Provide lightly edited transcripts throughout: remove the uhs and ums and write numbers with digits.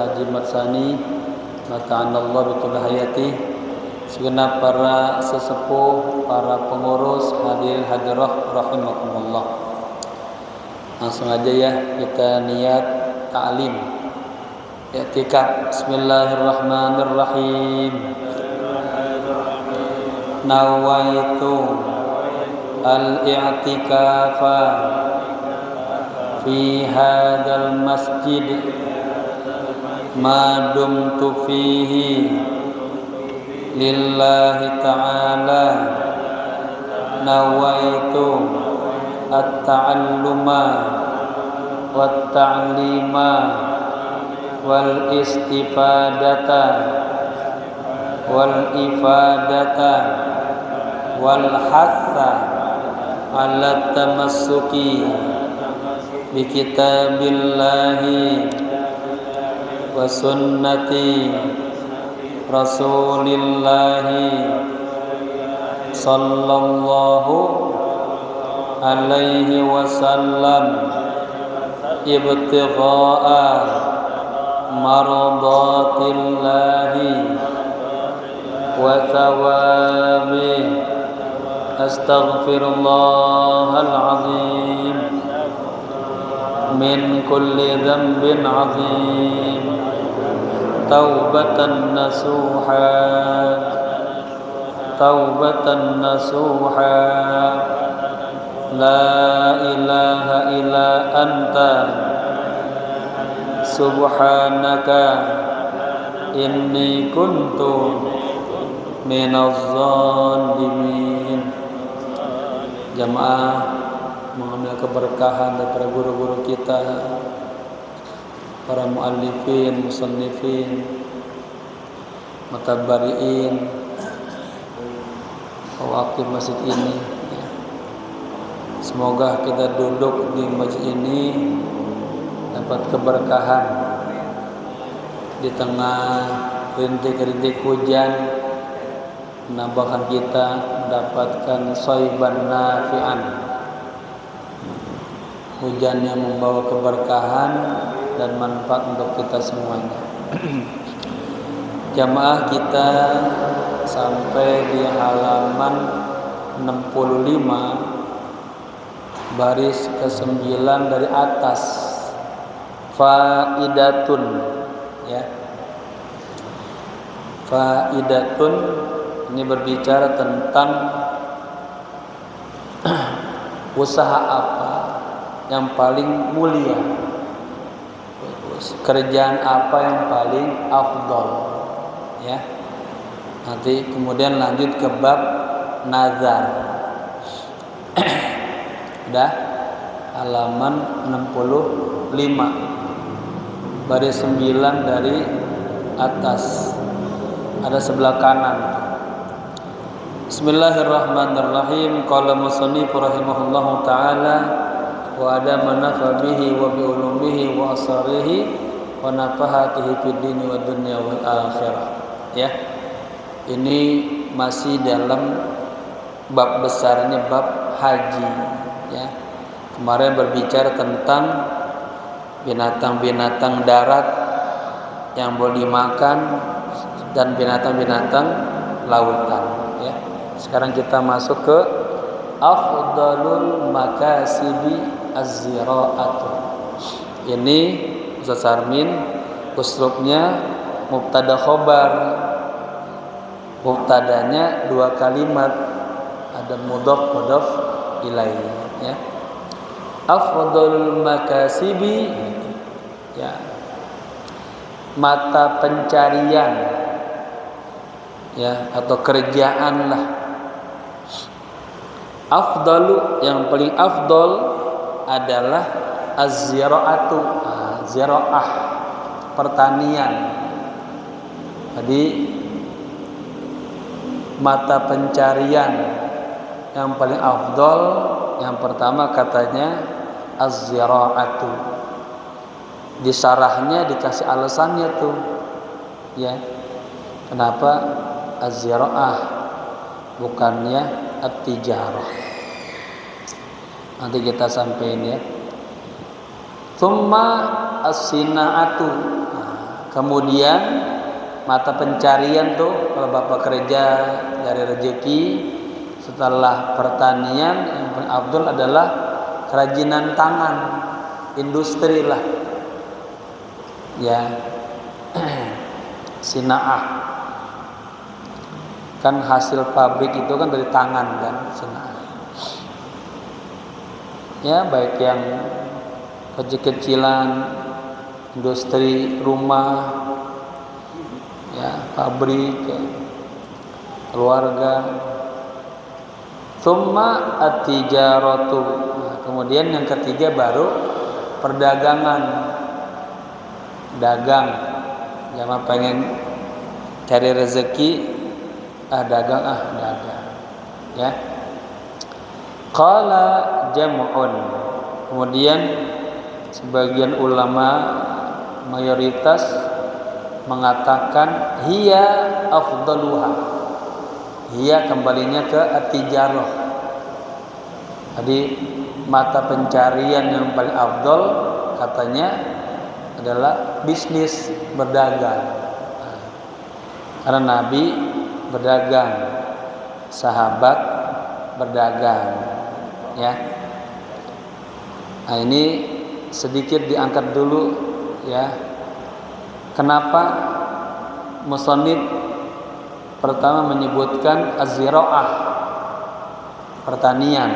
Haji Matsani Mata'anallah bitul hayati, segenap para sesepuh, para pengurus, hadirin hadirah rahimakumullah. Langsung aja ya, kita niat ta'lim i'tikaf. Bismillahirrahmanirrahim. Nawaitu al-i'tikafa fi hadzal masjid ma dumtu fihi lillahi ta'ala. Nawaitu at-ta'alluma wat-ta'lima wal istifadata wal ifadata wal hatha ala tamassuki bi kitabillahi wa sunnati rasulillahi sallallahu alaihi wasallam ibtigha'a mardatillahi wa thawabi. Astaghfirullahal azim min kulli dhanbin azim taubatan nasuha taubatan nasuha. La ilaha illa anta subhanaka inni kuntu minaz zalimin. Jamaah mengambil keberkahan dari guru-guru kita, para muallifin, musannifin, mutabariin, wakil masjid ini. Semoga kita duduk di masjid ini dapat keberkahan di tengah rintik-rintik hujan, menambahkan kita mendapatkan shayban nafi'an, hujan yang membawa keberkahan dan manfaat untuk kita semuanya. Jamaah kita sampai di halaman 65 baris ke-9 dari atas. Faidatun, ya. Faidatun ini berbicara tentang usaha apa yang paling mulia, kerjaan apa yang paling afdal, ya. Nanti kemudian lanjut ke bab nazar. Udah halaman 65 baris 9 dari atas, ada sebelah kanan. Bismillahirrahmanirrahim. Qala musannif rahimahullahu taala wa adama nafa bihi wa bi ulumihi wa asarihi wa nafahatihi fid dini wa dunya wal akhirah. Ya. Ini masih dalam bab besarnya bab haji, ya. Kemarin berbicara tentang binatang-binatang darat yang boleh dimakan dan binatang-binatang lautan, ya. Sekarang kita masuk ke afdalul makasibi az-zira'atu. Ini Ustaz Sarmin uslubnya mubtada khobar. Mubtadanya dua kalimat, ada mudhaf mudhaf ilaihi, ya. Afdalul makasibi, ya, mata pencarian, ya, atau kerjaan lah Afdalu, yang paling afdal adalah az-zira'atu, zira'ah, pertanian. Jadi mata pencarian yang paling afdal, yang pertama katanya az-zira'atu. Di syarahnya dikasih alasannya tuh, ya. Kenapa az-zira'ah bukannya at-tijarah? Nanti kita sampein ya. Tsumma as-sina'atu. Kemudian mata pencarian tuh kalau bapak kerja dari rezeki, setelah pertanian yang paling afdal adalah kerajinan tangan, industri lah, ya. Sina'ah kan hasil pabrik itu kan dari tangan kan, sina'ah. Ya, baik yang kecil-kecilan, industri rumah, ya, pabrik, ya, keluarga. Tsumma at-tijaratu. Kemudian yang ketiga baru perdagangan, dagang. Jangan pengen cari rezeki, dagang, ya. Qala jam'un. Kemudian sebagian ulama mayoritas mengatakan hiya afdaluha. Hiya kembalinya ke at-tijarah. Jadi mata pencarian yang paling afdal katanya adalah bisnis, berdagang. Karena Nabi berdagang, sahabat berdagang, ya. Nah, ini sedikit diangkat dulu, ya. Kenapa musannif pertama menyebutkan az-zira'ah, pertanian?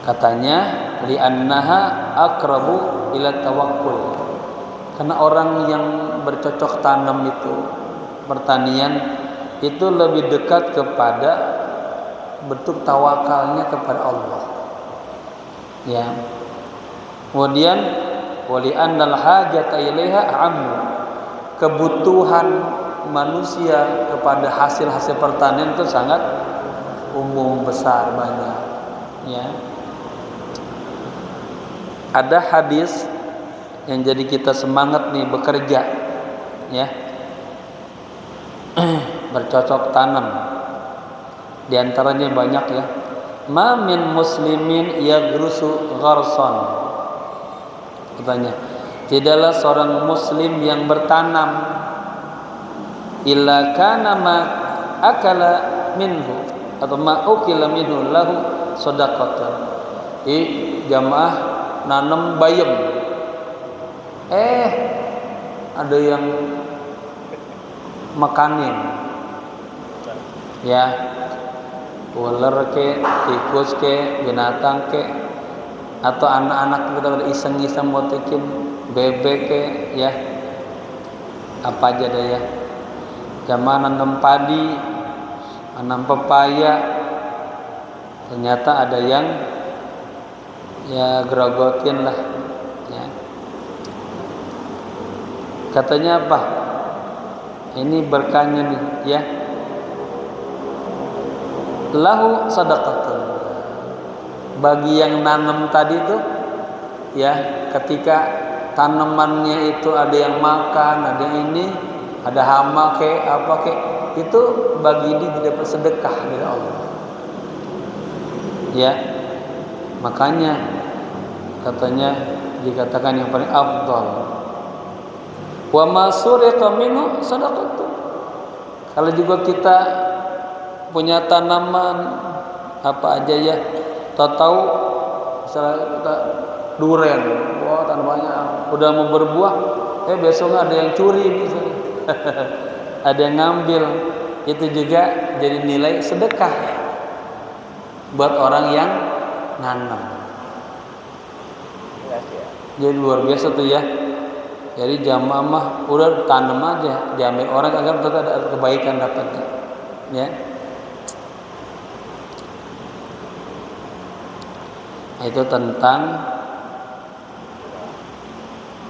Katanya li'annaha aqrabu ila tawakkul. Karena orang yang bercocok tanam itu, pertanian itu lebih dekat kepada bentuk tawakalnya kepada Allah, ya. Kemudian wali annal hajata ilaiha ammu, kebutuhan manusia kepada hasil-hasil pertanian itu sangat umum, besar, banyak, ya. Ada hadis yang jadi kita semangat nih bekerja, ya. Bercocok tanam. Di antaranya banyak, ya. Ma min muslimin yagrusu gharsan. Katanya, tidaklah seorang muslim yang bertanam illa kana ma akala minhu atau ma ukila minhu lahu shadaqatan. Jamaah nanam bayam, ada yang makanin, ya, ular ke, tikus ke, binatang ke, atau anak-anak kita pada iseng-iseng motikin bebek ke, ya, apa aja deh, ya. Jamaah nanam padi, nanam pepaya, ternyata ada yang ya gerogotin lah, ya. Katanya apa? Ini berkahnya nih, ya. Lahu sadaqatun. Bagi yang nanam tadi tuh, ya, ketika tanamannya itu ada yang makan, ada yang ini, ada hama ke apa ke, itu bagi ini didapat sedekah dari Allah, ya. Makanya katanya dikatakan yang paling afdal. Wa ma suriqa minhu sadaqatu. Kalau juga kita punya tanaman apa aja, ya, tahu misalnya kita duren, wah tanamannya udah mau berbuah, besoknya ada yang curi misalnya. Ada yang ngambil, itu juga jadi nilai sedekah buat orang yang nanam. Jadi luar biasa tuh, ya. Jadi jamaah mah udah tanam aja, diambil orang agar tetap ada kebaikan dapatnya, ya. Itu tentang,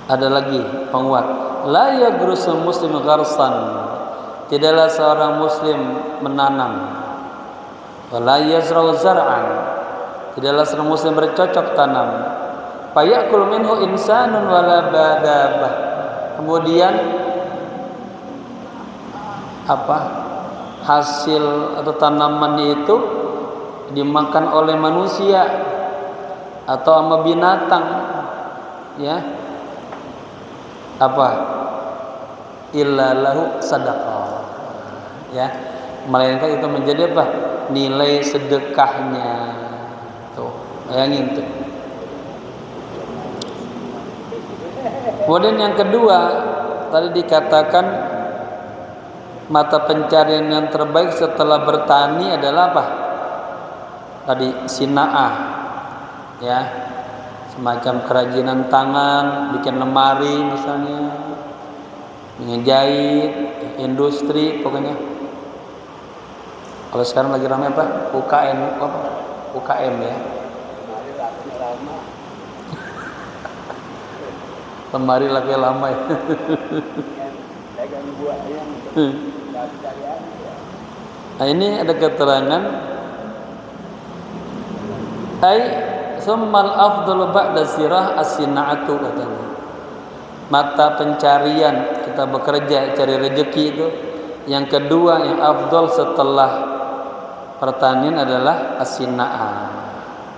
ada lagi penguat, la yagrusul muslim gharsan, tidaklah seorang muslim menanam, wala yazra'u zar'an, tidaklah seorang muslim bercocok tanam, fayakul minhu insanun wala badabah, kemudian hasil atau tanamannya itu dimakan oleh manusia atau sama binatang, ya, illa lahu sadaqah, ya, melainkan itu menjadi nilai sedekahnya. Tuh, bayangin tuh. Kemudian yang kedua, tadi dikatakan mata pencarian yang terbaik setelah bertani adalah Tadi sina'ah, ya, semacam kerajinan tangan, bikin lemari misalnya, ngejahit, industri, pokoknya. Kalau sekarang lagi ramai UKM ya. Lemari lagi lama ya. Nah, ini ada keterangan summal afdalu ba'da zirah as-sina'atu, katanya. Mata pencarian kita bekerja cari rezeki itu, yang kedua yang afdal setelah pertanian adalah as-sina'ah,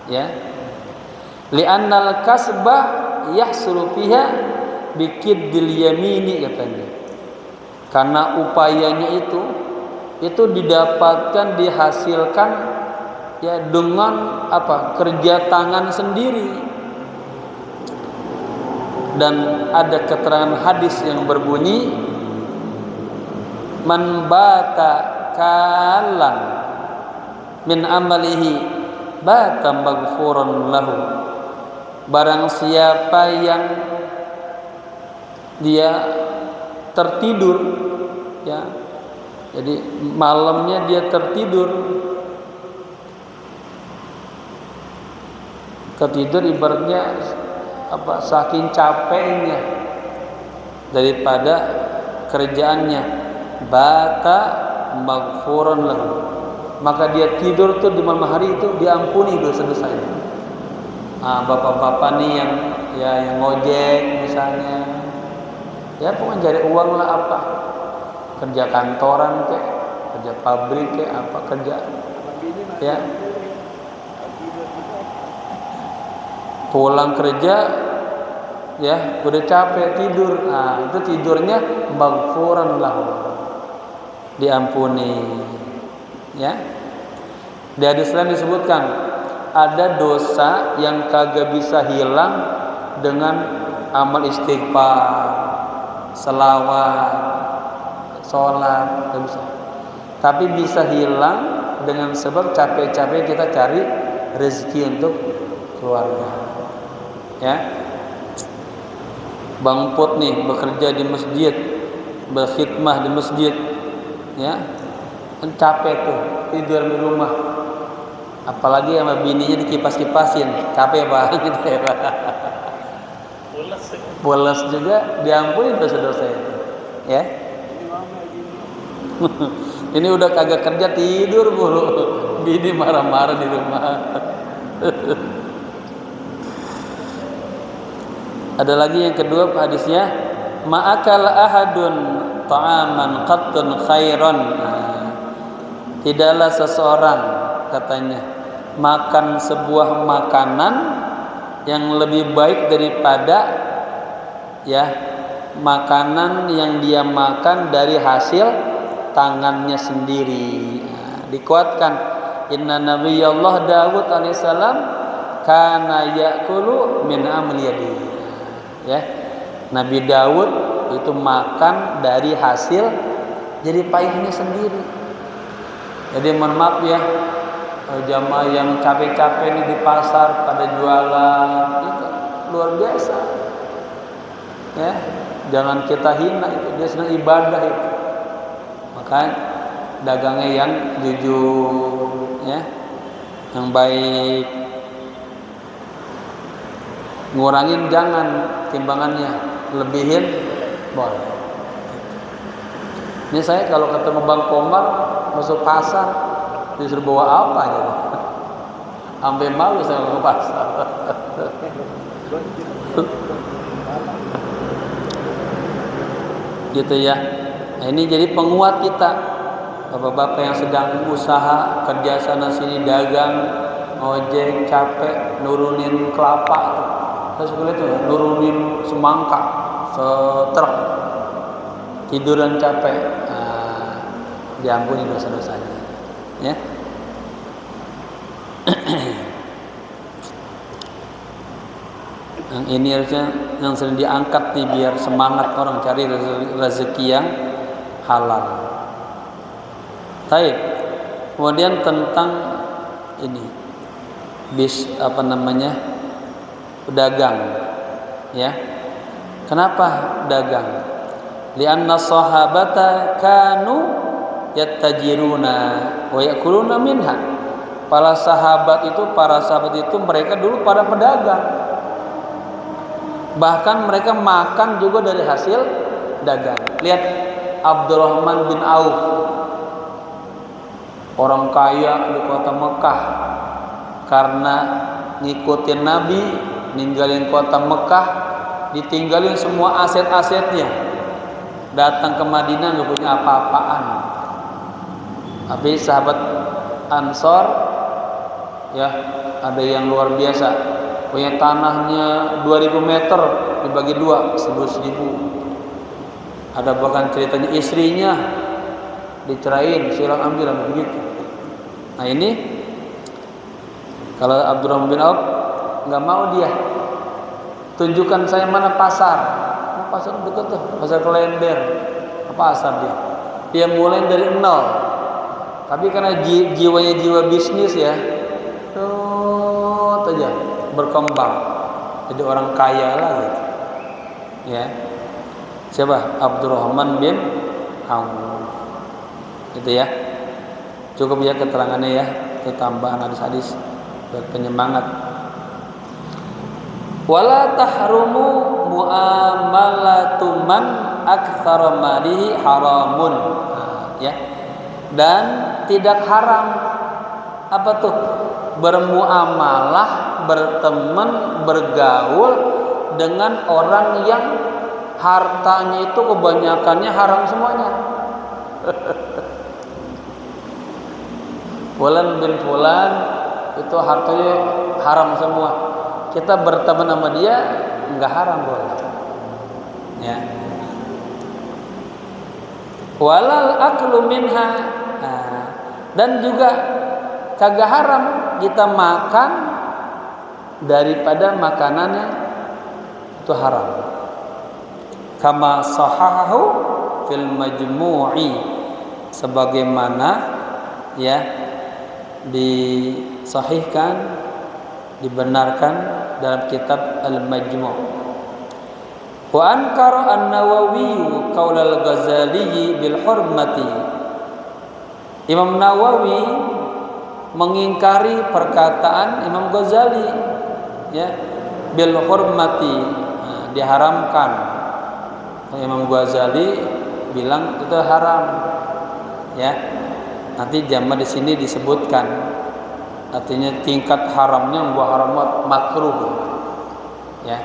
ya. Li'annal kasbah yahsulu fiha bikiddil yamini, katanya. Karena upayanya itu didapatkan, dihasilkan, ya, dengan kerja tangan sendiri. Dan ada keterangan hadis yang berbunyi, man bata kalan min amalihi bata maghfuran lahu. Barang siapa yang dia tertidur, ya, jadi malamnya dia tertidur ibaratnya saking capeknya daripada kerjaannya, bata maghfuran lahu, maka dia tidur tuh di malam hari itu diampuni dosa-dosanya. Bapak-bapak nih yang ngojek misalnya, ya pokoknya cari uang lah, kerja kantoran kek, kerja pabrik kek, kerja, ya, pulang kerja, ya, udah capek tidur, itu tidurnya maghfuran lahu, diampuni, ya. Di hadis lain disebutkan ada dosa yang kagak bisa hilang dengan amal istighfar, selawat, sholat, gak bisa. Tapi bisa hilang dengan sebab capek-capek kita cari rezeki untuk keluarga, ya. Bang Put nih bekerja di masjid, berkhidmah di masjid, ya, kan capek tuh tidur di rumah, apalagi sama bininya dikipas-kipasin, capek banget gitu ya, Pak. Pulas juga, diampuni dosa-dosa itu, ya. Ini udah kagak kerja, tidur mulu, bini marah-marah di rumah. Ada lagi yang kedua hadisnya, ma'akal ahadun ta'aman qattun khairan. Tidaklah seseorang, katanya, makan sebuah makanan yang lebih baik daripada, ya, makanan yang dia makan dari hasil tangannya sendiri. Dikuatkan, inna nabiyallah Daud alaihissalam kana ya'kulu min amali yadihi, ya. Nabi Daud itu makan dari hasil jadi payahnya sendiri. Jadi mohon maaf ya, jamaah yang capek-capek nih di pasar pada jualan, itu luar biasa, ya. Jangan kita hina itu, dia sedang ibadah itu. Maka dagangnya yang jujur, ya, yang baik. ngurangin jangan timbangannya, lebihin boleh. Ini saya kalau ketemu Bang Komar masuk pasar disuruh bawa apa gitu, sampai malu saya ke pasar. Gitu ya. Nah, ini jadi penguat kita, bapak-bapak yang sedang usaha kerja sana sini, dagang, ojek, capek, nurunin kelapa, terus itu nurunin semangka, setruk, tiduran capek, diampuni dosa-dosanya, ya. Yang ini harusnya yang sering diangkat nih biar semangat orang cari rezeki yang halal. Baik. Kemudian tentang ini dagang, ya. Kenapa dagang? Lianna sahabata kanu yattajiruna wa yakuluna minha. Para sahabat itu mereka dulu pada pedagang. Bahkan mereka makan juga dari hasil dagang. Lihat Abdurrahman bin Auf, orang kaya di kota Mekah, karena ngikutin Nabi, ninggalin kota Mekah, ditinggalin semua aset-asetnya, datang ke Madinah nggak punya apa-apaan. Tapi sahabat Ansor, ya, ada yang luar biasa, punya tanahnya 2000 meter dibagi dua 11.000. Ada bahkan ceritanya istrinya dicerain, silang ambil begitu. Nah ini kalau Abdurrahman bin Auf nggak mau, dia tunjukkan saya mana pasar. Pasar dekat tuh, pasar Klender, pasar dia mulai dari nol. Tapi karena jiwanya jiwa bisnis ya, tuh aja berkembang jadi orang kaya lah gitu, ya. Siapa? Abdurrahman bin Auf, gitu ya. Cukup ya keterangannya ya, itu tambahan hadis-hadis buat penyemangat. Wala tahrumu muamalatu man aktsara malihi haramun, ya. Dan tidak haram apa tuh? Bermuamalah, berteman, bergaul dengan orang yang hartanya itu kebanyakannya haram semuanya. Fulan bin Fulan itu hartanya haram semua. Kita berteman sama dia enggak haram boleh. Ya. Walal aklu minha. Dan juga kagak haram kita makan daripada makanannya, itu haram. Kama sahahahu fil majmu'i, sebagaimana ya disahihkan, dibenarkan dalam kitab Al-Majmu'. Wa ankara an-Nawawi qaul al-Ghazali bil hurmati. Imam Nawawi mengingkari perkataan Imam Ghazali, ya, bil hurmati, diharamkan. Imam Ghazali bilang itu haram, ya. Nanti jamaah di sini disebutkan, artinya tingkat haramnya buah haram makruh, ya.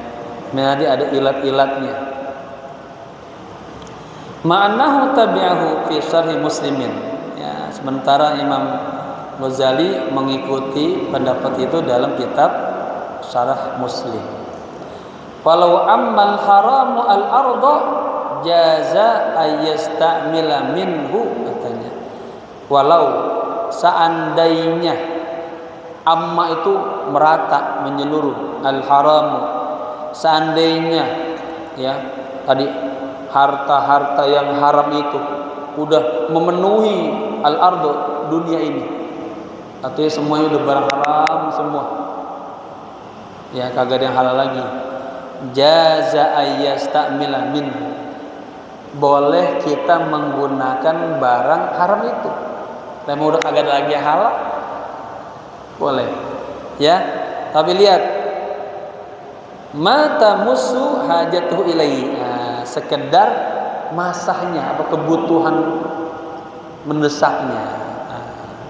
Nanti ada ilat-ilatnya. Ma'anahu tabi'ahu fi syarh Muslimin, ya. Sementara Imam Ghazali mengikuti pendapat itu dalam kitab Syarah Muslim. Walau ammal haramu al-arda jaza ayyastamila minhu, katanya. Walau seandainya amma itu merata, menyeluruh, al-haramu seandainya, ya, tadi harta-harta yang haram itu udah memenuhi al-ardu, dunia ini, artinya semuanya udah barang haram semua, ya, kagak ada yang halal lagi. Jaza ayyastamila minhu, boleh kita menggunakan barang haram itu. Memang udah kagak ada lagi halal, boleh, ya. Tapi lihat, mata musu hajatuhu ilaihi, sekedar masahnya apa kebutuhan mendesaknya,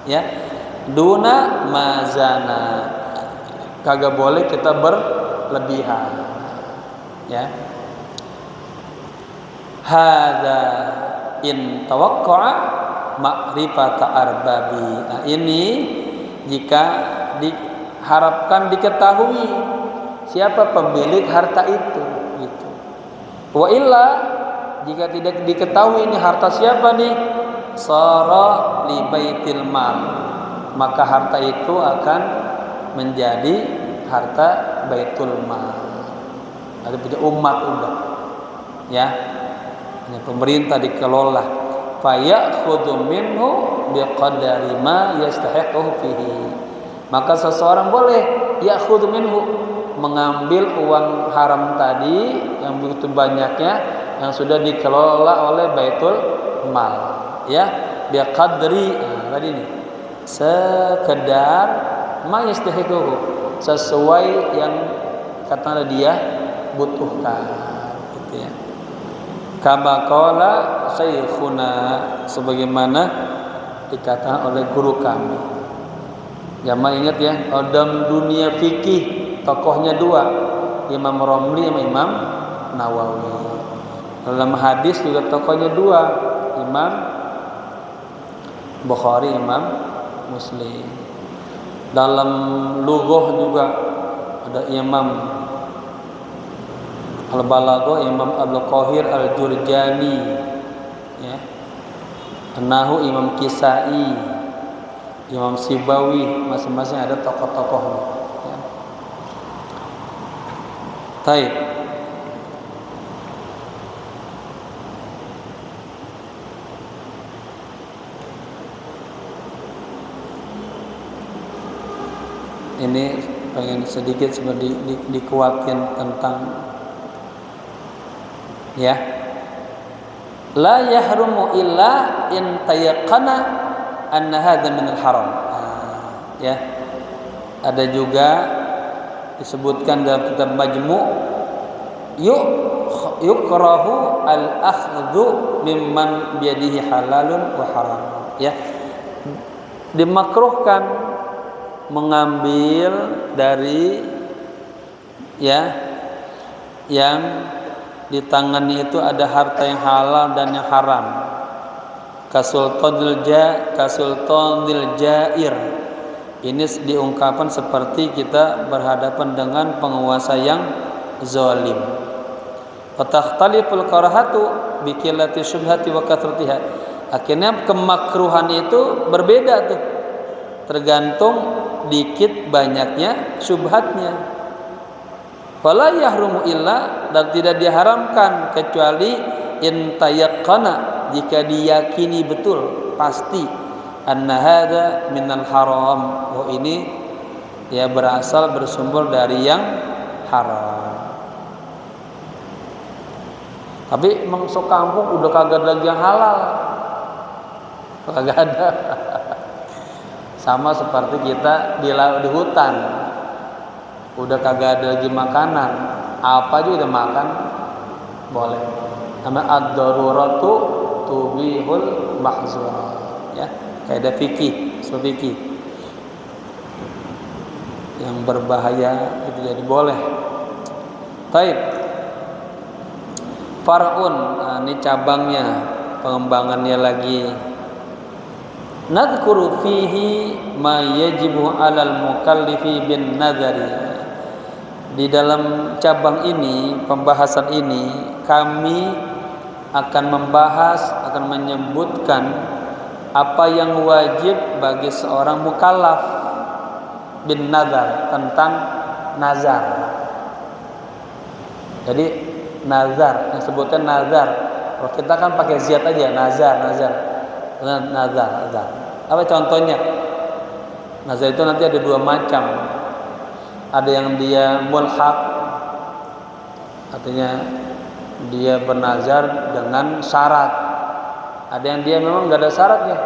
ya. Duna mazana, kagak boleh kita berlebihan, ya. Hada in tawaqqa'a ma'rifata arbabi. Ini jika diharapkan diketahui siapa pemilik harta itu, gitu. Wa illa, jika tidak diketahui ini harta siapa nih, sara li baitil mal, maka harta itu akan menjadi harta baitul mal. Ada punya umat udah, ya. Ini pemerintah dikelola. Fa ya'khudhu minhu biqadari ma yastahiqu fihi. Maka seseorang boleh ya'khudhu minhu, mengambil uang haram tadi yang begitu banyaknya yang sudah dikelola oleh baitul mal, ya, biqadri, tadi ini sekedar ma yastahiqu, sesuai yang kata dia butuhkan, gitu ya. Kama qala syekhuna, sebagaimana dikatakan oleh guru kami. Jamaah ingat ya, dalam dunia fikih tokohnya dua, Imam Romli sama Imam Nawawi. Dalam hadis juga tokohnya dua, Imam Bukhari, Imam Muslim. Dalam lughah juga ada Imam Al-Balagha, Imam Al-Qahir Al-Jurjani, ya. Nahu Imam Kisai, Imam Sibawi, masing-masing ada tokoh-tokohnya, ya. Baik. Ini pengen sedikit seperti dikuatkan tentang, ya, la yahrumu illa in tayaqqana anna hadza min al-haram. Ya. Ada juga disebutkan dalam kitab Majmu' yukrahu al-akhdhu mimman biyadihi halalun wa haram, ya. Dimakruhkan mengambil dari, ya, yang di tangannya itu ada harta yang halal dan yang haram. Kasultanil jair. Ini diungkapkan seperti kita berhadapan dengan penguasa yang zalim. Wa takhtaliful karahatu bi qillati syubhati wa kathratiha. Akhirnya kemakruhan itu berbeda tuh, tergantung dikit banyaknya syubhatnya. Fala yahrumu illa, dan tidak diharamkan kecuali in tayaqqana, jika diyakini betul pasti anna hadza minal haram, oh ini ya berasal bersumber dari yang haram. Tapi masuk kampung udah kagak ada lagi yang halal, kagak ada. Sama seperti kita di hutan, udah kagak ada lagi makanan, apa aja udah makan boleh. Nama ad-daruratu tubihul mahzura, ya, kaidah fikih, fikih yang berbahaya itu jadi boleh. Taib. Far'un, ini cabangnya, pengembangannya lagi. Nadhkuru fihi ma yajibu 'alal mukallifi bin nadhari. Di dalam cabang ini, pembahasan ini, kami akan membahas, akan menyebutkan apa yang wajib bagi seorang mukallaf bin nazar, tentang nazar. Jadi nazar, yang sebutkan nazar, kalau kita kan pakai zat aja, nazar. Apa contohnya? Nazar itu nanti ada dua macam. Ada yang dia mulhaq, artinya dia bernazar dengan syarat. Ada yang dia memang nggak ada syaratnya.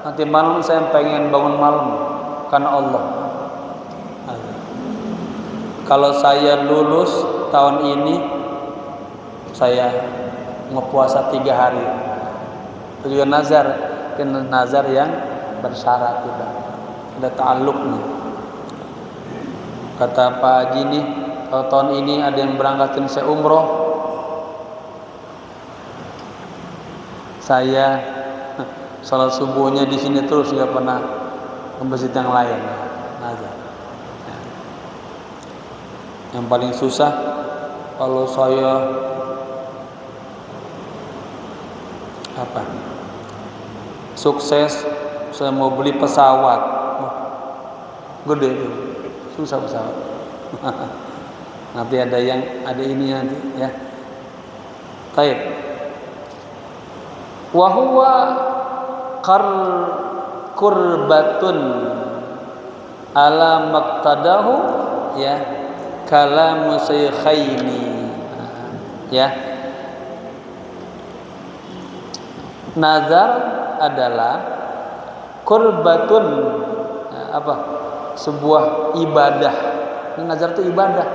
Nanti malam saya pengen bangun malam karena Allah. kalau saya lulus tahun ini saya ngepuasa 3 hari. Itu juga nazar, nazar yang bersyarat juga. Ada ta'alluqnya. Kata Pak Haji nih, kalau tahun ini ada yang berangkatin saya umroh, saya salat subuhnya di sini terus, nggak pernah ke masjid yang lain. Nazar. Yang paling susah kalau saya sukses, saya mau beli pesawat, gede tuh, susah pesawat. Nanti ada ini nanti ya. Baik. Wa huwa kurbatun ala maqtadahu ya kalamu syaikhaini ya. Nazar adalah kurbatun sebuah ibadah. Nazar itu ibadah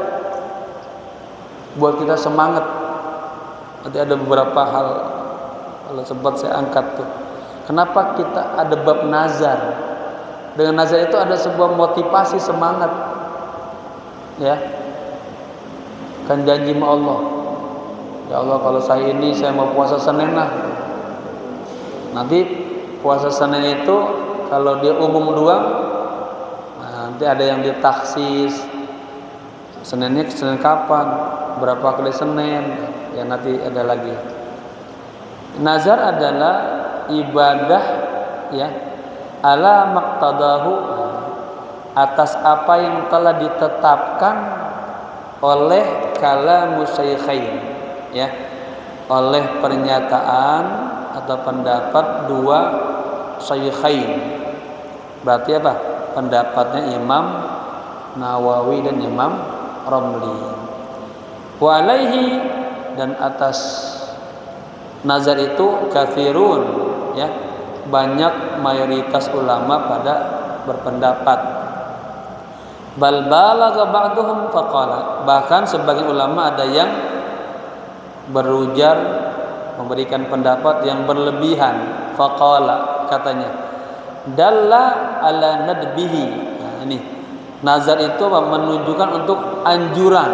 buat kita semangat. Nanti ada beberapa hal kalau sempat saya angkat tuh. Kenapa kita ada bab nazar? Dengan nazar itu ada sebuah motivasi semangat. Ya. Kan janji sama Allah. Ya Allah, kalau saya mau puasa Senin lah. Nanti puasa Senin itu kalau dia umum doang, nanti ada yang ditaksis. Seninnya Senin kapan? Berapa kali Senin? Ya nanti ada lagi. Nazar adalah ibadah ya ala maqtadahu, atas apa yang telah ditetapkan oleh kalamu syaikhain ya, oleh pernyataan atau pendapat dua syaikhain. Berarti apa? Pendapatnya Imam Nawawi dan Imam Ramli. Wa alaihi, dan atas nazar itu katsirun ya, banyak mayoritas ulama pada berpendapat. Bal balagha ba'duhum faqala, bahkan sebagian ulama ada yang berujar memberikan pendapat yang berlebihan. Faqala, katanya dalla ala nadbihi. Nah, ini nazar itu menunjukkan untuk anjuran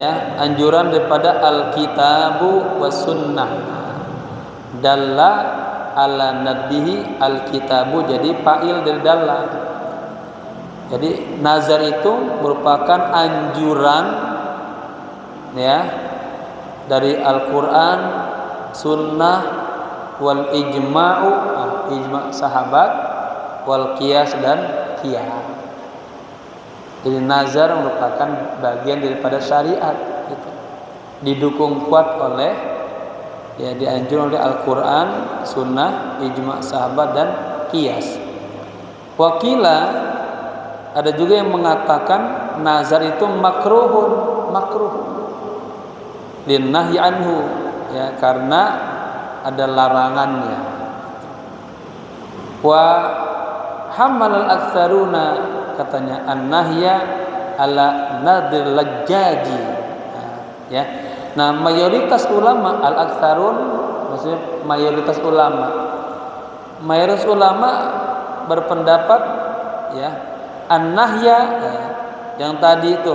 ya, anjuran daripada alkitabu was sunnah. Dalla ala nadbihi, alkitabu jadi fa'il dari dalla. Jadi nazar itu merupakan anjuran ya dari Al-Quran, sunnah, wal ijma'u, ijma' sahabat, wal qiyas dan qiyas. Jadi nazar merupakan bagian daripada syariat itu. Didukung kuat oleh ya, dianjurkan oleh Al-Quran, sunnah, ijma' sahabat dan qiyas. Wakila, ada juga yang mengatakan nazar itu makruh linnahyi anhu ya, karena ada larangannya. Wa hamal al-aktsaruna, katanya an-nahya ala nadr lajjaji ya. Nah, mayoritas ulama, al-aktsarun maksudnya mayoritas ulama berpendapat ya, an-nahya yang tadi itu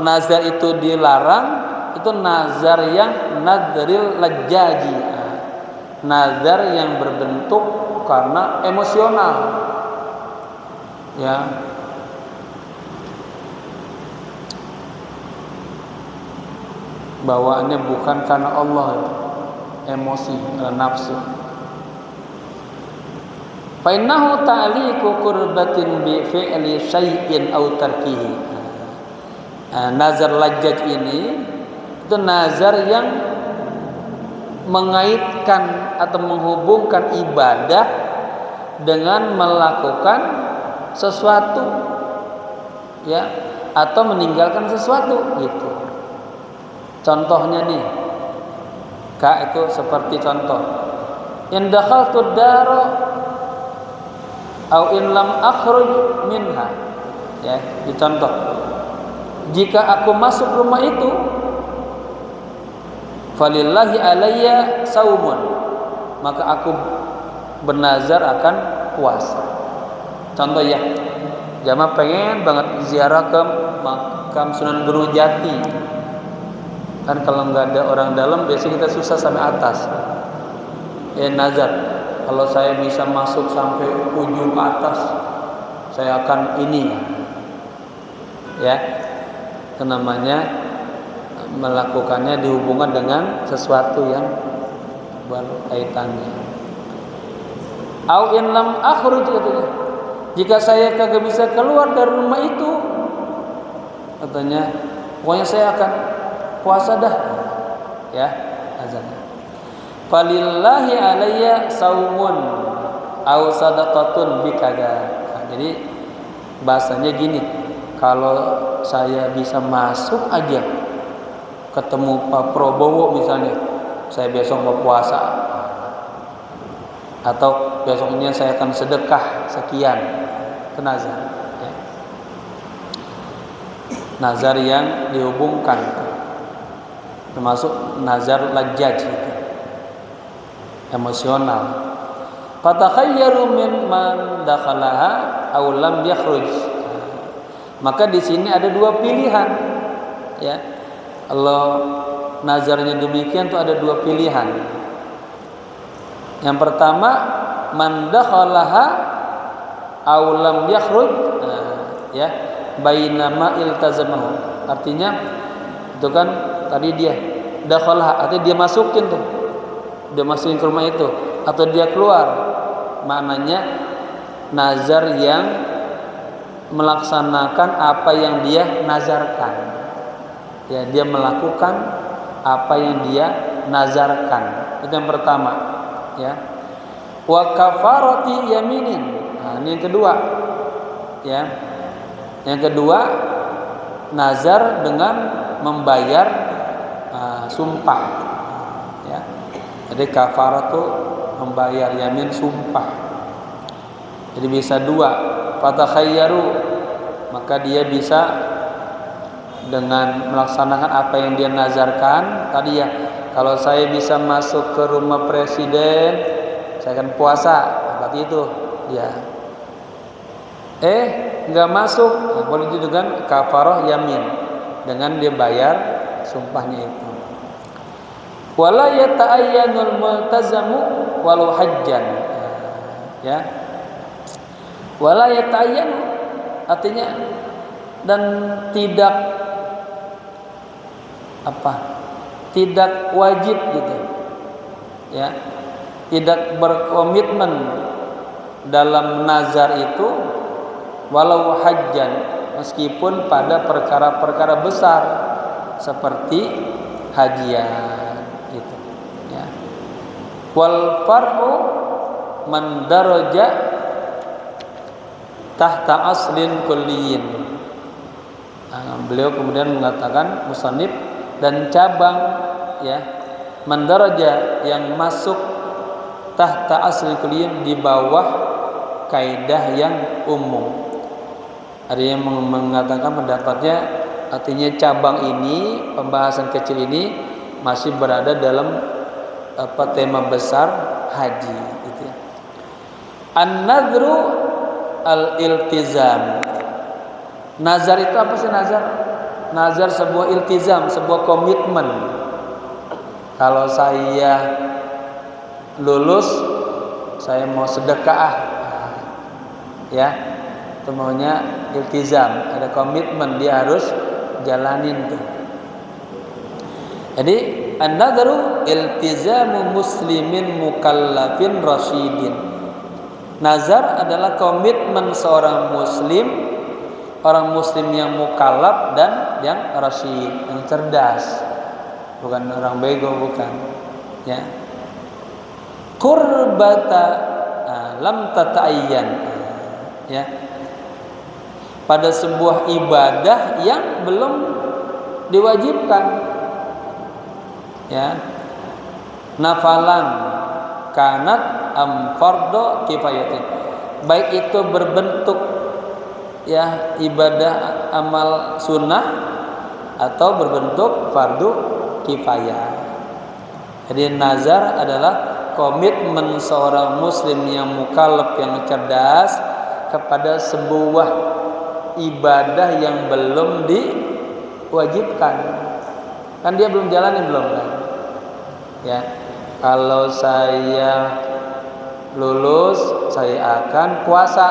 nazar itu dilarang, itu nazar yang nadril lajjaji, nazar yang berbentuk karena emosional ya. Bawaannya bukan karena Allah, emosi, nafsu. Fa innahu ta'liqu qurbatin bi fi'li syai'in aw tarkihi. Nazar lajjaj ini itu nazar yang mengaitkan atau menghubungkan ibadah dengan melakukan sesuatu ya, atau meninggalkan sesuatu gitu. Contohnya nih, itu seperti contoh in dakhaltu daro au in lam akhruj minha Ya, dicontoh. Jika aku masuk rumah itu, falillahi alayya saumun, maka aku bernazar akan puasa. Contoh ya, jamaah pengen banget ziarah ke makam Sunan Gunung Jati. Kan kalau nggak ada orang dalam, biasanya kita susah sampai atas. Ya nazar, kalau saya bisa masuk sampai ujung atas, saya akan ini. Ya, itu namanya melakukannya dihubungkan dengan sesuatu yang berkaitannya. Au in lam akhruj, katanya, jika saya kagak bisa keluar dari rumah itu, katanya, pokoknya saya akan puasa dah. Ya, azan. Falillahi alayya saumun au sadaqatun bikada. Nah, jadi bahasanya gini, kalau saya bisa masuk aja ketemu Pak Prabowo misalnya, saya besok mau puasa, atau besoknya saya akan sedekah sekian, itu nazar. Ya. Nazar yang dihubungkan, termasuk nazar lajaj, gitu. Emosional. Fatakhayyaru min man dakhalaha aw lam yakhruj. Maka di sini ada dua pilihan. Ya. Kalau nazarnya demikian tuh ada dua pilihan. Yang pertama, man dakhalaha aw lam yakhruj, ya, bainama iltazamahu. Artinya itu kan tadi dia dakhalaha, artinya dia masukin tuh. Dia masukin ke rumah itu atau dia keluar. Maknanya nazar yang melaksanakan apa yang dia nazarkan. Ya, dia melakukan apa yang dia nazarkan. Itu yang pertama, ya. Wa kafarati yaminin. Nah, ini yang kedua. Ya. Yang kedua, nazar dengan membayar sumpah. Ya. Jadi kafarat itu membayar, yamin sumpah. Jadi bisa dua. Fatakhayyaru, maka dia bisa dengan melaksanakan apa yang dia nazarkan tadi ya. Kalau saya bisa masuk ke rumah presiden, saya akan puasa, berarti itu dia. Nggak masuk, nah, boleh juga dengan kafarah yamin, dengan dia bayar sumpahnya itu. Wala yata'ayyanul multazamu walau hajjan. Ya. Wala yata'ayyan, artinya dan tidak tidak wajib gitu. Ya. Tidak berkomitmen dalam nazar itu walau hajjan, meskipun pada perkara-perkara besar seperti hajian gitu, ya. Wal far'u man daraja tahta aslin kulliyin. Beliau kemudian mengatakan, musannif, dan cabang, ya, man daraja yang masuk tahta aslin kulliyin, di bawah kaidah yang umum. Ada yang mengatakan pendapatnya, artinya cabang ini, pembahasan kecil ini masih berada dalam tema besar haji, gitu ya. An-nadru al-iltizam. Nazar itu apa sih nazar? Nazar sebuah iltizam, sebuah komitmen. Kalau saya lulus, saya mau sedekah, ya, itu maunya iltizam, ada komitmen, dia harus jalanin tuh. Jadi an-nadru iltizamu muslimin mukallafin rasyidin. Nazar adalah komitmen seorang muslim, orang muslim yang mukallaf dan yang rasyid, yang cerdas, bukan orang bego, bukan, ya. Qurbata lam tata'ayyan, ya, pada sebuah ibadah yang belum diwajibkan, ya. Nafalan kanat am fardhu kifayatin, baik itu berbentuk ya ibadah amal sunnah atau berbentuk fardu kifayah. Jadi nazar adalah komitmen seorang muslim yang mukallaf, yang cerdas kepada sebuah ibadah yang belum diwajibkan. Kan dia belum jalanin belum kan? Ya. Kalau saya lulus, saya akan puasa.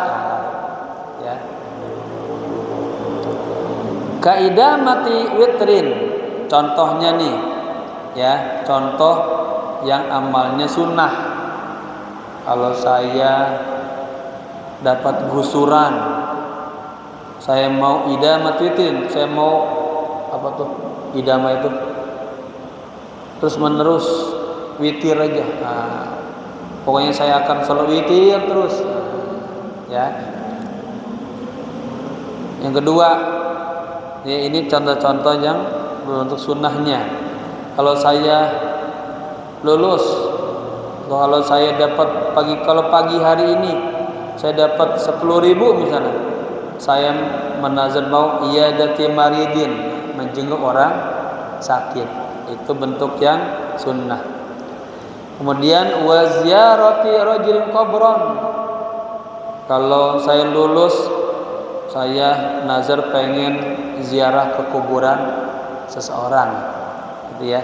Ya. Kaidah mati witrin. Contohnya nih, ya, contoh yang amalnya sunnah. Kalau saya dapat gusuran, saya mau idamat witrin, saya mau apa tuh idama itu, terus menerus witir aja. Nah, pokoknya saya akan selalu witir terus. Ya. Yang kedua, ya ini contoh-contoh yang berbentuk sunnahnya. Kalau saya lulus, kalau saya dapat kalau pagi hari ini saya dapat 10.000 misalnya, saya menazar mau iyadati maridin, menjenguk orang sakit. Itu bentuk yang sunnah. Kemudian wa ziyarati rajulin qabran. Kalau saya lulus, saya nazar pengen ziarah ke kuburan seseorang, gitu ya.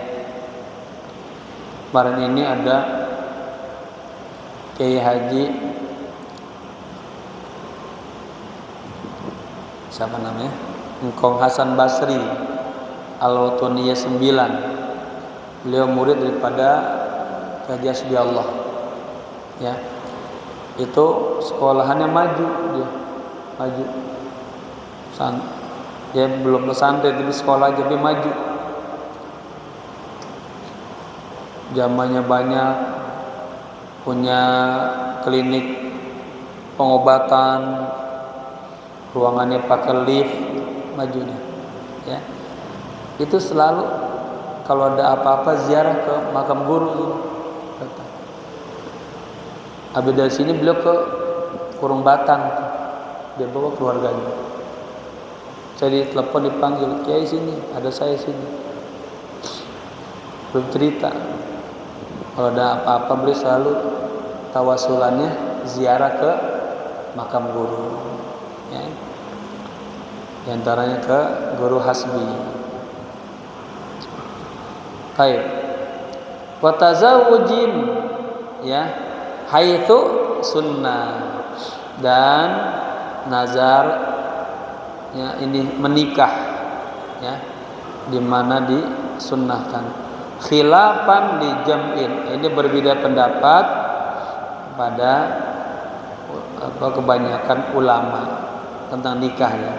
Kemarin ini ada Kiai Haji siapa namanya? Engkong Hasan Basri Al-Watuniyah 9. Beliau murid daripada Haji Hasbi Allah. Ya. Itu sekolahannya maju dia. Maju. Dia belum pesantren tapi sekolah aja dia maju. Zamannya banyak, punya klinik pengobatan, ruangannya pakai lift, maju dia. Ya. Itu selalu kalau ada apa-apa ziarah ke makam guru. Habis dari sini beliau ke Kurung Batang, dia bawa keluarganya. Saya ditelepon dipanggil, Kiai sini, ada saya sini. Belum cerita. Kalau ada apa-apa beliau selalu tawasulannya ziarah ke makam guru. Ya. Di antaranya ke Guru Hasbi. Baik. Wa tazawujin, ya, haitsu sunnah, dan nazar, ya, ini menikah, ya, di mana disunnahkan. Khilafan di jam'in, ini berbeda pendapat pada kebanyakan ulama tentang nikah, ya.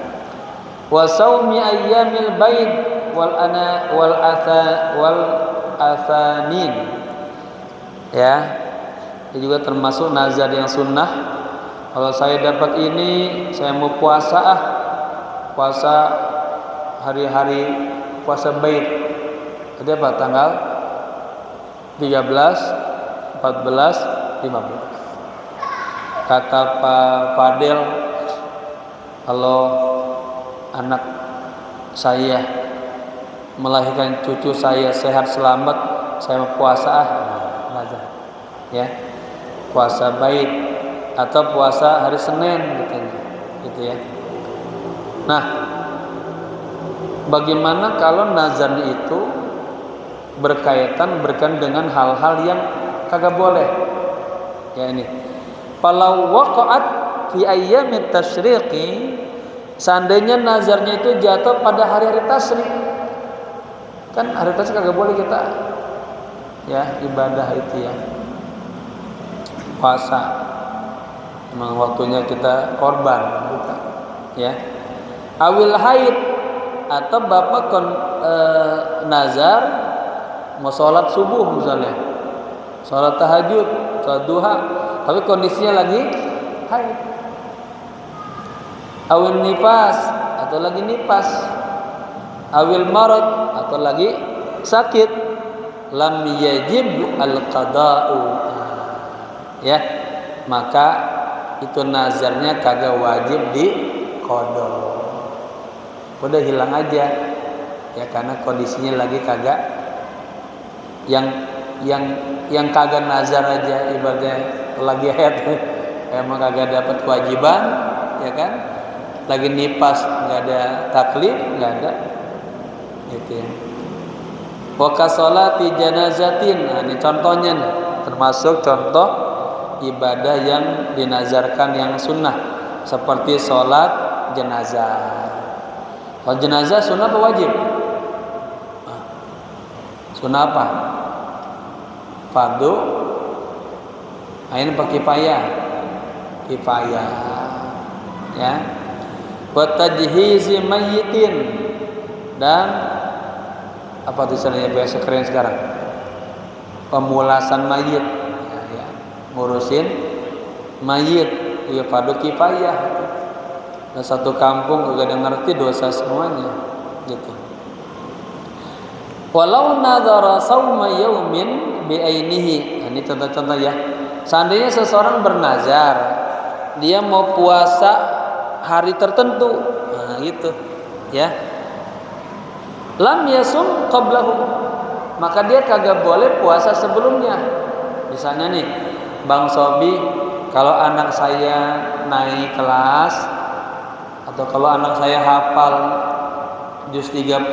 Wa saumi ayyamil baid wal athanin, ya. Ini juga termasuk nazar yang sunnah. Kalau saya dapat ini, saya mau puasa puasa hari-hari puasa bait. Ada apa? Tanggal 13, 14, 15. Kata Pak Fadel, kalau anak saya melahirkan cucu saya sehat selamat, saya mau puasa nazar. Ya. Puasa bait atau puasa hari Senin gitu ya. Nah, bagaimana kalau nazarnya itu berkaitan dengan hal-hal yang kagak boleh? Ya ini. Falau waqa'at fi ayyamit tasyriqi, seandainya nazarnya itu jatuh pada hari-hari tasyrik. Kan hari tasyrik kagak boleh kita ya ibadah itu ya. Puasa memang waktunya kita korban, bukan, ya. Awil haid, atau bapak nazar mau sholat subuh misalnya, sholat tahajud, sholat duha, tapi kondisinya lagi haid. Awil nifas, atau lagi nipas. Awil marad, atau lagi sakit. Lam yajib al-qada'u, ya, maka itu nazarnya kagak wajib qada. Udah hilang aja. Ya karena kondisinya lagi kagak yang kagak nazar aja ibaratnya lagi haid emang kagak dapat kewajiban, ya kan? Lagi nipas nggak ada taklif, nggak ada gitu ya. Wa kasolati janazatin, nah ini contohnya nih, termasuk contoh ibadah yang dinazarkan yang sunnah seperti sholat jenazah. Kalau jenazah sunnah apa wajib? Sunnah apa? Fardu. Ini pakai kifayah, ya. Wa tajhizi mayyitin, dan apa tulisannya biasa keren sekarang? Pemulasan mayit, ya. Ngurusin mayit, ya fardu kifayah. Dan satu kampung juga ada ngerti dosa semuanya, gitu. Walau nadhara sauma yaumin bi'ainihi, ini contoh-contoh ya. Seandainya seseorang bernazar dia mau puasa hari tertentu, nah gitu ya, lam yasum qablahu, maka dia kagak boleh puasa sebelumnya. Misalnya nih, Bang Sobi, kalau anak saya naik kelas atau kalau anak saya hafal juz 30,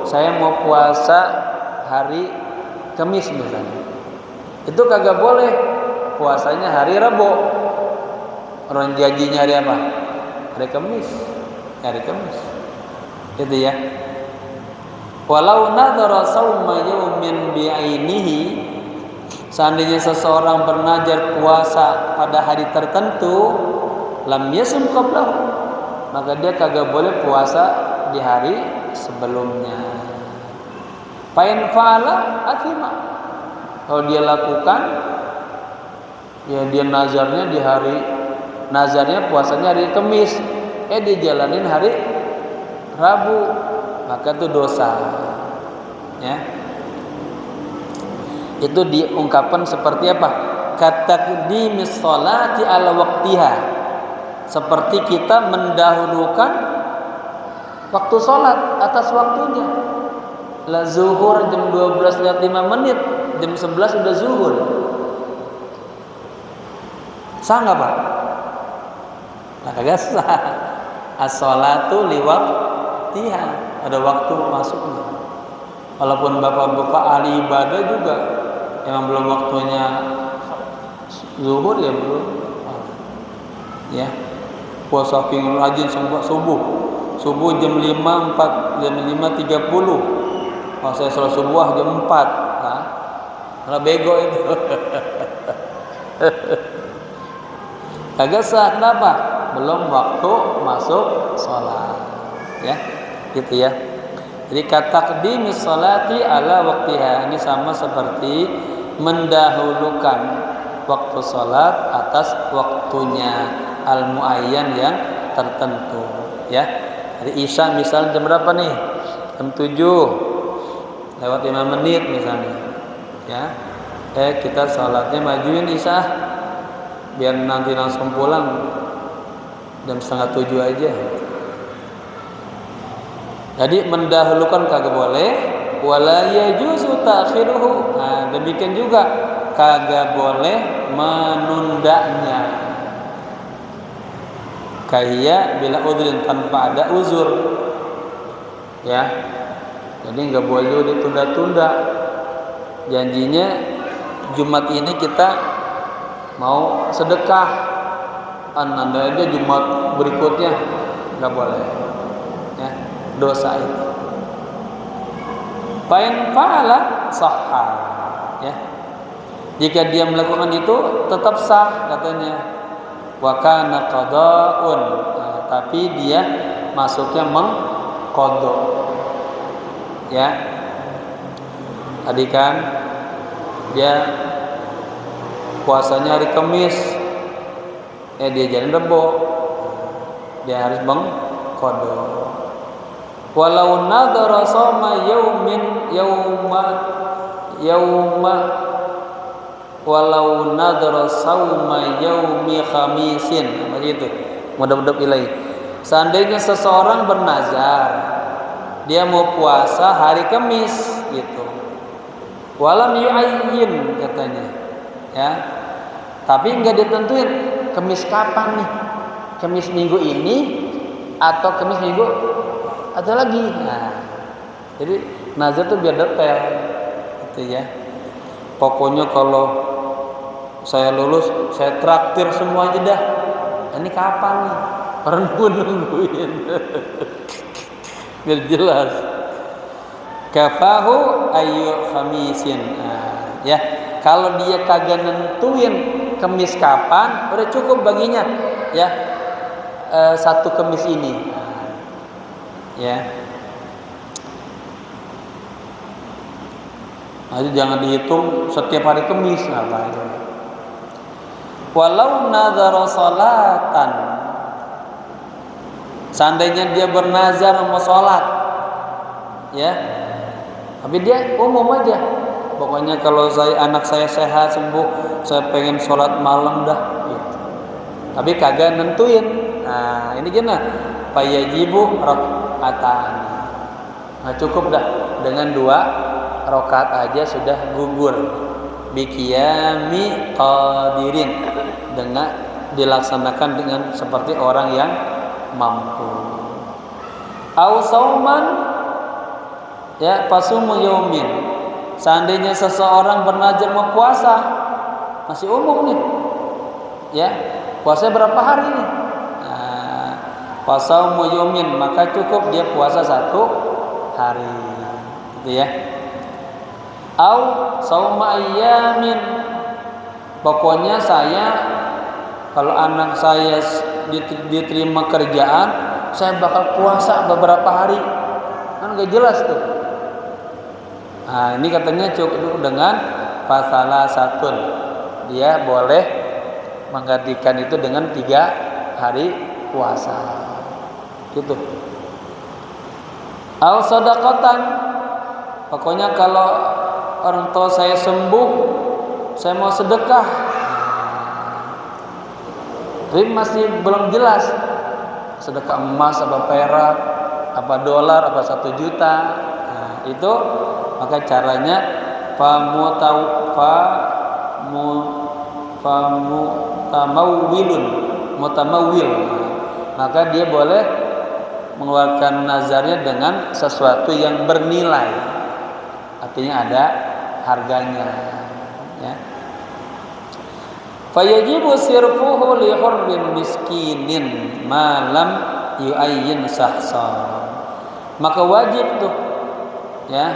saya mau puasa hari Kamis misalnya, itu kagak boleh, puasanya hari Rabu. Orang janjinya hari apa? Hari Kamis. Gitu ya. Walau nadhara sauma yaumin bi'ainihi, seandainya seseorang bernazar puasa pada hari tertentu, lam yasum qablahu, maka dia kagak boleh puasa di hari sebelumnya. Fa'in fa'ala athima, kalau dia lakukan, ya dia nazarnya puasanya hari Kamis, dijalanin hari Rabu, maka itu dosa, ya. Itu diungkapkan seperti apa? Kataqdimis sholati ala waqtiha, seperti kita mendahulukan waktu sholat atas waktunya. La zuhur jam 12:05, jam 11 sudah zuhur. Sah nggak Pak? Nah, kagak sah. As-sholatu liwaqtiha, ada waktu masuknya. Walaupun bapak-bapak ahli ibadah juga emang belum waktunya zuhur, ya belum. Ya, puasa pingin rajin sampai subuh jam 5:30. Kalau saya sholat subuh jam 4, nah, karena bego itu. Kagak sah, kenapa? Belum waktu masuk sholat, ya, gitu ya. Jadi kataqdimis sholati ala waqtiha, ini sama seperti mendahulukan waktu sholat atas waktunya al-muayyan yang tertentu, ya. Jadi isya misal jam berapa nih? Jam 7 lewat 5 menit misalnya, ya. Kita sholatnya majuin isya biar nanti langsung pulang jam 6:30 aja. Jadi mendahulukan kagak boleh, wala yajuzu ta'khiruhu. Nah, demikian juga kagak boleh menundanya. Kayak bila udhrin, tanpa ada uzur, ya. Jadi nggak boleh ditunda-tunda. Janjinya Jumat ini kita mau sedekah, anda aja Jumat berikutnya, nggak boleh, ya, dosa itu. Fa'in fa'ala sahha, ya. Jika dia melakukan itu tetap sah katanya. Wa kana qada'un, tapi dia masuknya mengqada. Ya, tadi kan dia puasanya hari Kamis, dia jalan Rebo, dia harus mengqada. Walau nadhara shauma walau nadhara shauma yaumi khamisin, begitu. Mudah-mudahan ilahi. Seandainya seseorang bernazar, dia mau puasa hari Kamis gitu. Walam yu'ayyin katanya. Ya. Tapi enggak ditentuin Kamis kapan nih. Kamis minggu ini atau Kamis minggu atau lagi. Nah, jadi nazar tuh biar detail gitu ya. Pokoknya kalau saya lulus, saya traktir semua aja dah. Ini kapan nih? Orang nungguin. Biar jelas. Kafahu ayu khamisin. Nah, ya, kalau dia kagak nentuin Kamis kapan, udah cukup baginya ya. Satu Kamis ini. Nah, ya. Jadi jangan dihitung setiap hari Kamis apa aja. Walau nadzara salatan, seandainya dia bernazar mau sholat, ya, tapi dia umum aja. Pokoknya kalau anak saya sehat sembuh, saya pengen sholat malam dah. Gitu. Tapi kagak nentuin. Nah ini gimana? Fayajibu raka'atan. Nah cukup dah dengan 2 rakaat aja sudah gugur. Biqiyami qadirin, dengan dilaksanakan dengan seperti orang yang mampu. Au sauman, ya, pasumu yaumin. Seandainya seseorang bernazar mau puasa, masih umum nih. Ya, puasa berapa hari nih? Nah, pasaumu yaumin, maka cukup dia puasa 1 hari. Gitu ya. Au sauma ayyamin, pokoknya saya kalau anak saya diterima kerjaan, saya bakal puasa beberapa hari. Kan gak jelas tuh. Nah ini katanya cukup dengan pasalah satun, dia boleh menggantikan itu dengan 3 hari puasa gitu. Au sadaqatan, pokoknya kalau orang tua saya sembuh, saya mau sedekah. Tapi masih belum jelas sedekah emas apa perak, apa dolar, apa 1 juta. Nah, itu maka caranya mutamawwil. Maka dia boleh mengeluarkan nazarnya dengan sesuatu yang bernilai. Artinya ada harganya, ya. Fayajibu sirfuhu li hurrin miskinin ma lam yu'ayyin sahsan. Maka wajib tuh, ya,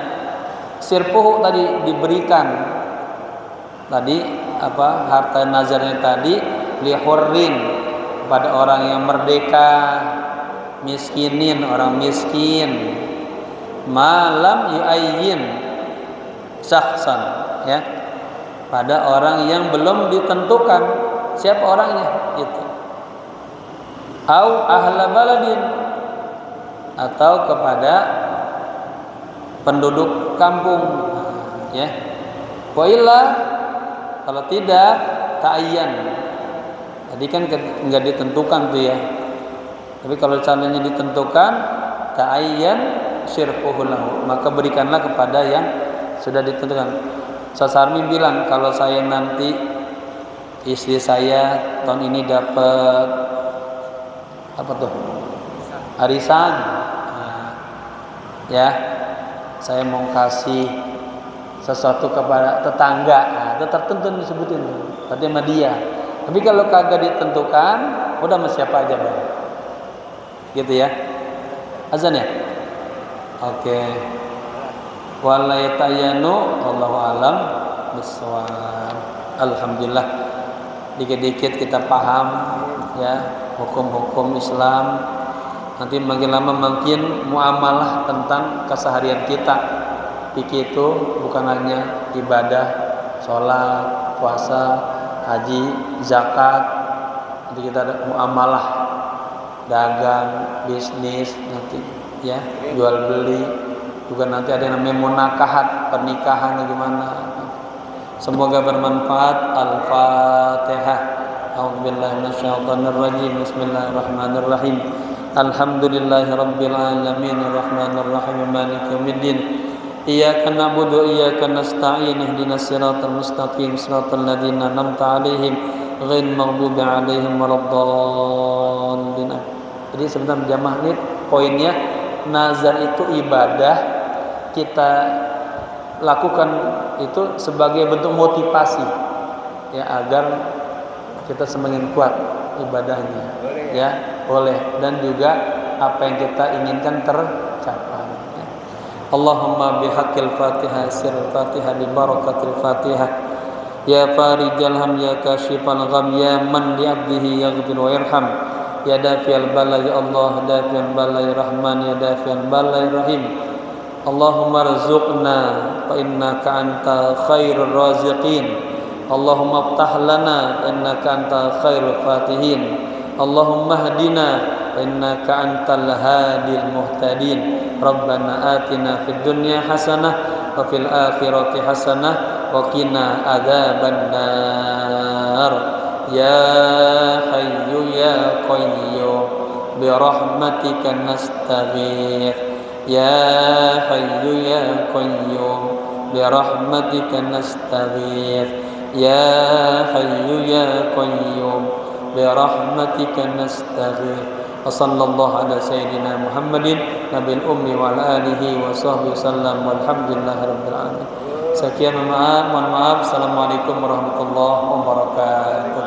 sirfuhu tadi diberikan tadi apa harta nazarnya tadi li hurrin pada orang yang merdeka, miskinin orang miskin, malam yu'ayyin sahsan, ya, pada orang yang belum ditentukan siapa orangnya itu. Au ahla baladin, atau kepada penduduk kampung, ya. Wa illa, kalau tidak ta'ayyan. Tadi kan enggak ditentukan tuh ya. Tapi kalau caranya ditentukan ta'ayyan sirfuhu lahu, maka berikanlah kepada yang sudah ditentukan. Sasarmi bilang kalau saya nanti istri saya tahun ini dapat apa tuh? Arisan. Nah, ya, saya mau kasih sesuatu kepada tetangga. Nah, itu tertentu disebutin berarti sama dia. Tapi kalau kagak ditentukan, udah sama siapa aja, Bang. Gitu ya. Azan ya? Oke. Wala yatayanu wallahu alam bissawab. Alhamdulillah dikit-dikit kita paham ya hukum-hukum Islam. Nanti makin lama makin muamalah tentang keseharian kita. Fikih itu bukan hanya ibadah, sholat, puasa, haji, zakat. Nanti kita ada muamalah, dagang, bisnis, nanti ya jual beli. Juga nanti ada yang namanya munakahat, pernikahan gimana. Semoga bermanfaat. Al-Fatihah. A'udzubillahi minasyaitonir rajim. Bismillahirrahmanirrahim. Alhamdulillahi rabbil alamin arrahmanir rahim maliki yaumiddin. Iyyaka na'budu wa iyyaka nasta'in ihdinas siratal mustaqim siratal ladzina an'amta 'alaihim ghairil maghdubi 'alaihim waladdallin. Jadi sebenarnya jamaah ini poinnya, nazar itu ibadah, kita lakukan itu sebagai bentuk motivasi ya agar kita semakin kuat ibadahnya. Ya, boleh, dan juga apa yang kita inginkan tercapai. Allahumma bihaqqil Fatihah sirril Fatihah bi barakatil Fatihah. Ya farijal ham ya kashifal gham ya man li 'abdihi yaghfir wa yarham. Ya dafi'al bala ya Allah, dafi'al bala ya Rahman, ya dafi'al bala ya Rahim. Allahumma rzuqna fa innaka anta khairur raziqin. Allahumma iftah lana innaka anta khairul fatihin. Allahumma hdina innaka antal hadil muhtadin. Rabbana atina fid dunya hasanah wa fil akhirati hasanah wa qina adzabannar. Ya hayyu ya qayyum bi rahmatika nastaghith. Ya hayyu ya qayyum bi rahmatika nastaghith. Ya hayyu ya qayyum bi rahmatika nastaghith. Wa sallallahu ala sayyidina Muhammadin nabil ummi wa ala alihi wa sahbihi sallam walhamdulillahi rabbil alamin. Sekian, mohon maaf. Assalamualaikum warahmatullahi wabarakatuh.